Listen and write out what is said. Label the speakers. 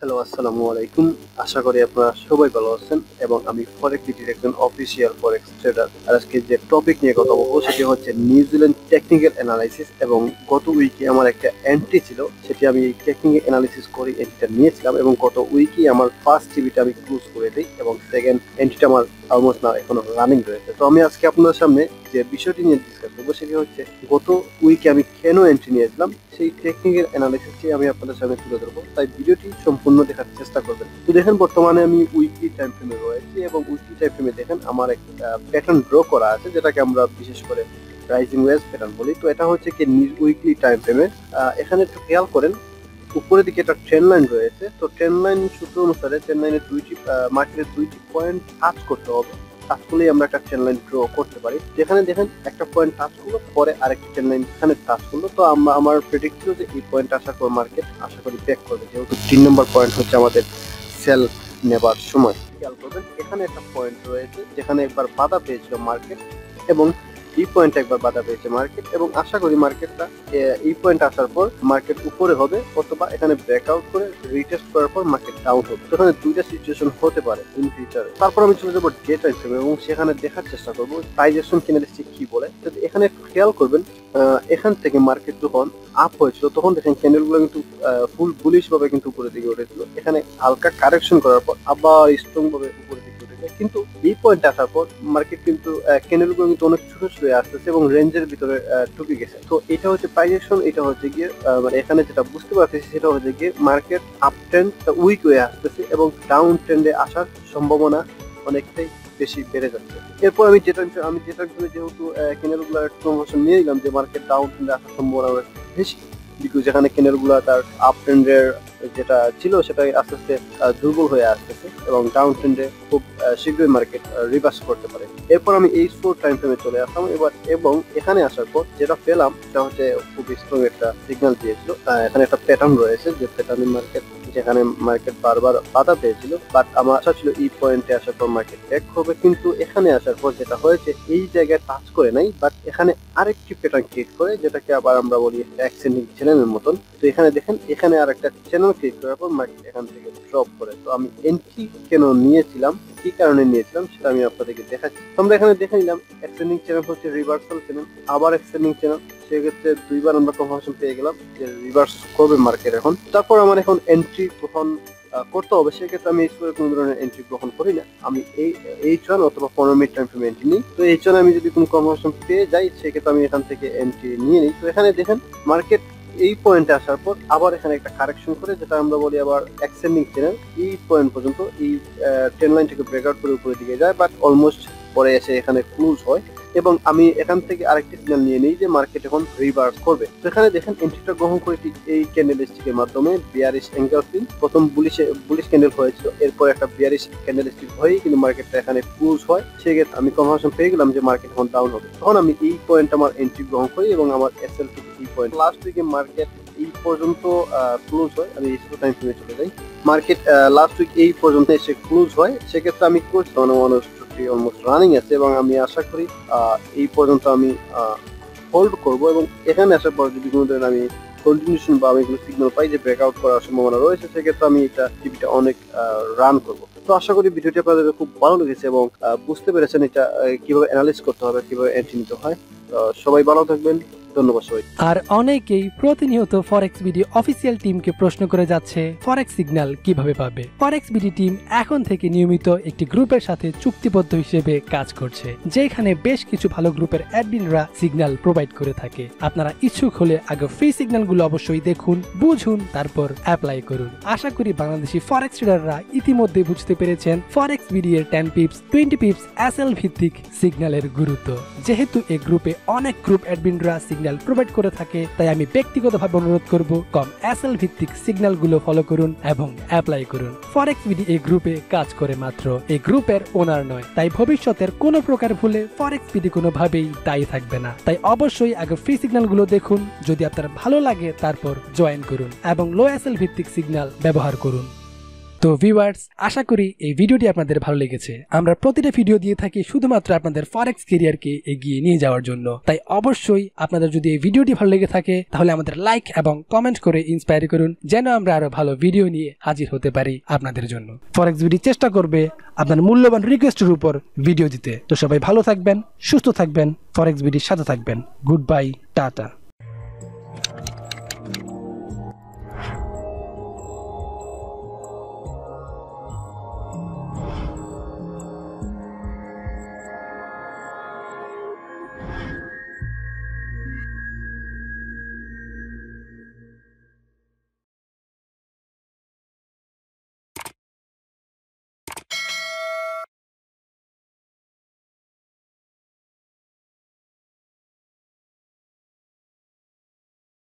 Speaker 1: Hello, আসসালামু আলাইকুম। আশা করি আপনারা সবাই ভালো আছেন এবং আমি ফরেক্স বিডির একজন অফিসিয়াল ফরেক্স ট্রেডার। আর আজকে যে টপিক নিয়ে কথা বলবো সেটি হচ্ছে নিউজিল্যান্ড টেকনিক্যাল অ্যানালাইসিস। এবং গত উইকে আমার একটা এন্ট্রি ছিল, সেটি আমি টেকনিক্যাল অ্যানালিসিস করে এন্ট্রিটা নিয়েছিলাম এবং গত উইকে আমার ফার্স্ট টিভিটা আমি ক্লোজ করে দিই এবং সেকেন্ড এন্ট্রিটা আমার অলমোস্ট না এখনো রানিং রয়েছে। তো আমি আজকে আপনাদের সামনে যে বিষয়টি নিয়ে ডিসকাস করবো সেটি হচ্ছে গত উইকে আমি কেন এন্ট্রি নিয়েছিলাম সেই টেকনিক্যাল অ্যানালিসিসটি আমি আপনাদের সামনে তুলে ধরবো, তাই ভিডিওটি সম্পূর্ণ দেখার চেষ্টা করবেন। তো দেখেন, বর্তমানে আমি উইকলি টাইম ফ্রেমে রয়েছি এবং উইকলি টাইম ফ্রেমে দেখেন আমার একটা প্যাটার্ন ড্র করা আছে, যেটাকে আমরা বিশেষ করে রাইজিং ওয়েজ প্যাটার্ন বলি। তো এটা হচ্ছে কি উইকলি টাইম ফ্রেমে। এখানে একটু খেয়াল করেন, উপরের দিকে একটা ট্রেন্ড লাইন রয়েছে। তো ট্রেন্ড লাইন সূত্র অনুসারে ট্রেন্ড লাইনের মার্কেটের 2টি পয়েন্ট টাচ করতে হবে, টাচ করলেই আমরা একটা ট্রেন্ড লাইন ড্র করতে পারি। যেখানে দেখেন একটা পয়েন্ট টাচ করলো, পরে আরেকটি ট্রেন্ড লাইন এখানে টাচ করলো। তো আমার প্রেডিক্ট ছিল যে এই পয়েন্ট আসার পর মার্কেট আশা করি ব্যাক করবে, যেহেতু 3 নম্বর পয়েন্ট হচ্ছে আমাদের সেল নেবার সময়। খেয়াল করবেন, এখানে একটা পয়েন্ট রয়েছে যেখানে একবার বাধা পেয়েছিল মার্কেট এবং এই পয়েন্ট একবার বাধা পেয়েছে মার্কেট, এবং আশা করি মার্কেটটা এই পয়েন্ট আসার পর মার্কেট উপরে হবে অথবা এখানে ব্রেকআউট করে রিটেস্ট করার পর মার্কেট ডাউন হবে। তো এখানে দুইটা সিচুয়েশন হতে পারে ইন ফিউচারে। তারপর আমি চলে যাবো ডে টাইম ফ্রেমে এবং সেখানে দেখার চেষ্টা করবো প্রাইস অ্যাকশন ক্যান্ডেলস্টিক কি বলে। এখানে একটু খেয়াল করবেন, এখান থেকে মার্কেট যখন আপ হয়েছিল তখন দেখেন ক্যান্ডেলগুলো কিন্তু ফুল বুলিশ ভাবে কিন্তু উপরের দিকে উঠেছিল। এখানে হালকা কারেকশন করার পর আবার স্ট্রং ভাবে উপরের দিকে উঠে যায়, কিন্তু এই পয়েন্ট আসার পর মার্কেট কিন্তু ক্যান্ডেলগুলো কিন্তু অনেক ছোট ছোট আসতেছে এবং রেঞ্জের ভিতরে ঢুকে গেছে। তো এটা হচ্ছে প্রাইস অ্যাকশন। এটা হচ্ছে গিয়ে মানে এখানে যেটা বুঝতে পারতেছি সেটা হচ্ছে গিয়ে মার্কেট আপ ট্রেন্ড উইক হয়ে আসতেছে এবং ডাউন ট্রেন্ডে আসার সম্ভাবনা অনেকটাই বেশি বেড়ে যাচ্ছে। এরপর আমি যেটা যেহেতু ক্যান্ডেলগুলো প্রমোশন নিয়ে নিলাম যে মার্কেট ডাউন ট্রেন্ডে আসার সম্ভাবনা বেশি, বিকজ যেখানে ক্যান্ডেলগুলো তার আপ ট্রেন্ডের যেটা ছিল সেটা আস্তে আস্তে দুর্বল হয়ে আসতেছে এবং ডাউন ট্রেন্ডে খুব শীঘ্রই মার্কেট রিভার্স করতে পারে। এরপর আমি H4 টাইম ফ্রেমে চলে আসলাম এবার, এবং এখানে আসার পর যেটা পেলাম সেটা হচ্ছে খুব স্ট্রং একটা সিগন্যাল দিয়েছিল। এখানে একটা প্যাটার্ন রয়েছে যে প্যাটার্নের মার্কেট, যেখানে মার্কেট বারবার বাধা পেয়েছিল, বাট আমার আশা ছিল এই পয়েন্টে আসার পর মার্কেট ব্যাক হবে। কিন্তু এখানে আসার পর যেটা হয়েছে এই জায়গায় টাচ করে নাই, বাট এখানে আরেকটি প্যাটার্ন ক্রিয়েট করে, যেটাকে আবার আমরা বলি অ্যাক্সেন্ডিং চ্যানেলের মতন। তো এখানে দেখেন, এখানে আর একটা চ্যানেল ক্রিয়েট করার পর মার্কেট এখান থেকে ড্রপ করে। তো আমি এন্ট্রি কেন নিয়েছিলাম, কি কারণে নিয়েছিলাম সেটা আমি আপনাদেরকে দেখাচ্ছি। আমরা এখানে দেখে নিলাম অ্যাক্সেন্ডিং চ্যানেল হচ্ছে রিভার্সাল চ্যানেল, আবার অ্যাক্সেন্ডিং চ্যানেল। সেক্ষেত্রে দুইবার আমরা কনফার্মেশন পেয়ে গেলাম যে রিভার্স করবে মার্কেট এখন। তারপর আমার এখন এন্ট্রি গ্রহণ করতে হবে। সেক্ষেত্রে আমি কোনো ধরনের এন্ট্রি গ্রহণ করি না, আমি এই H1 অথবা 15 মিনিট টাইম ফ্রেমে এন্ট্রি নিই। তো H1 আমি যদি কোনো কনফার্মেশন পেয়ে যাই সেক্ষেত্রে আমি এখান থেকে এন্ট্রি নিয়ে নিই। তো এখানে দেখেন মার্কেট এই পয়েন্টে আসার পর আবার এখানে একটা কারেকশন করে, যেটা আমরা বলি আবার অ্যাক্সেন্ডিং চ্যানেল। এই পয়েন্ট পর্যন্ত এই ট্রেন্ড লাইন থেকে ব্রেকআউট করে উপরের দিকে যায়, বাট অলমোস্ট পরে এসে এখানে ক্লোজ হয় এবং আমি এখান থেকে আরেকটি সিগন্যাল নিয়ে নিই যে মার্কেট এখন রিভার্স করবে। তো এখানে দেখেন এন্ট্রিটা গ্রহণ করেছি এই ক্যান্ডেলস্টিকের মাধ্যমে বিয়ারিশ এঙ্গেলফিং। প্রথম বুলিশ ক্যান্ডেল হয়েছিল, এরপর একটা বিয়ারিশ ক্যান্ডেলস্টিক হয়ে কিন্তু মার্কেটটা এখানে ক্লোজ হয়। সেক্ষেত্রে আমি কনফার্মেশন পেয়ে গেলাম যে মার্কেট এখন ডাউন হবে। তখন আমি এই পয়েন্ট আমার এন্ট্রি গ্রহণ করি এবং আমার এসএল থেকে এই পয়েন্ট লাস্ট উইকে মার্কেট এই পর্যন্ত ক্লোজ হয়। আমি H2 টাইম ফ্রেমে চলে যাই, মার্কেট লাস্ট উইক এই পর্যন্ত এসে ক্লোজ হয়। সেক্ষেত্রে আমি করছিলাম অলমোস্ট রানিং আছে এবং আমি আশা করি এই পর্যন্ত আমি হোল্ড করব এবং এখানে আসার পর যদি কোনো ধরনের আমি কন্টিনিউশন বা আমি কোনো সিগন্যাল পাই যে ব্রেকআউট করার সম্ভাবনা রয়েছে, সেক্ষেত্রে আমি এটা টিভিটা অনেক রান করব। তো আশা করি ভিডিওটি আপনাদের খুব ভালো লেগেছে এবং বুঝতে পেরেছেন এটা কিভাবে অ্যানালাইজ করতে হবে, কিভাবে এন্ট্রি নিতে হয়। সবাই ভালো থাকবেন, ধন্যবাদ সবাই।
Speaker 2: আর অনেকেই প্রতিনিয়ত ফরেক্স বিডি অফিসিয়াল টিমকে প্রশ্ন করে যাচ্ছে ফরেক্স সিগন্যাল কিভাবে পাবে। ফরেক্স বিডি টিম এখন থেকে নিয়মিত একটি গ্রুপের সাথে চুক্তিবদ্ধ হিসেবে কাজ করছে, যেখানে বেশ কিছু ভালো গ্রুপের অ্যাডমিনরা সিগন্যাল প্রোভাইড করে থাকে। আপনারা ইচ্ছুক হলে আগে ফ্রি সিগন্যালগুলো অবশ্যই দেখুন, বুঝুন, তারপর অ্যাপ্লাই করুন। আশা করি বাংলাদেশি ফরেক্স ট্রেডাররা ইতিমধ্যে বুঝতে পেরেছেন ফরেক্স বিডি এর 10 পিপস 20 পিপস এসএল ভিত্তিক সিগন্যালের গুরুত্ব। যেহেতু এই গ্রুপে অনেক গ্রুপ অ্যাডমিনরা সিগন্যাল প্রোভাইড করে থাকে, তাই আমি ব্যক্তিগতভাবে অনুরোধ করব কম এসএল ভিত্তিক সিগন্যাল গুলো ফলো করুন এবং অ্যাপ্লাই করুন। ফরেক্স বিডি এই গ্রুপে কাজ করে মাত্র, এই গ্রুপের ওনার নয়, তাই ভবিষ্যতের কোনো প্রকার ভুলে ফরেক্স বিডি কোনোভাবেই দায়ী থাকবে না। তাই অবশ্যই আগে ফ্রি সিগন্যাল গুলো দেখুন, যদি আপনার ভালো লাগে তারপর জয়েন করুন এবং লো এসএল ভিত্তিক সিগন্যাল ব্যবহার করুন। তো ভিউয়ার্স, আশা করি এই ভিডিওটি আপনাদের ভালো লেগেছে। আমরা প্রতিটা ভিডিও দিয়ে থাকি শুধুমাত্র আপনাদের ফরেক্স ক্যারিয়ারকে এগিয়ে নিয়ে যাওয়ার জন্য। তাই অবশ্যই আপনাদের যদি এই ভিডিওটি ভালো লেগে থাকে তাহলে আমাদের লাইক এবং কমেন্ট করে ইন্সপায়ার করুন, যেন আমরা আরো ভালো ভিডিও নিয়ে হাজির হতে পারি আপনাদের জন্য। ফরেক্স বিডি চেষ্টা করবে আপনার মূল্যবান রিকোয়েস্টের উপর ভিডিও দিতে। তো সবাই ভালো থাকবেন, সুস্থ থাকবেন, ফরেক্স বিডির সাথে থাকবেন। Good bye, tata.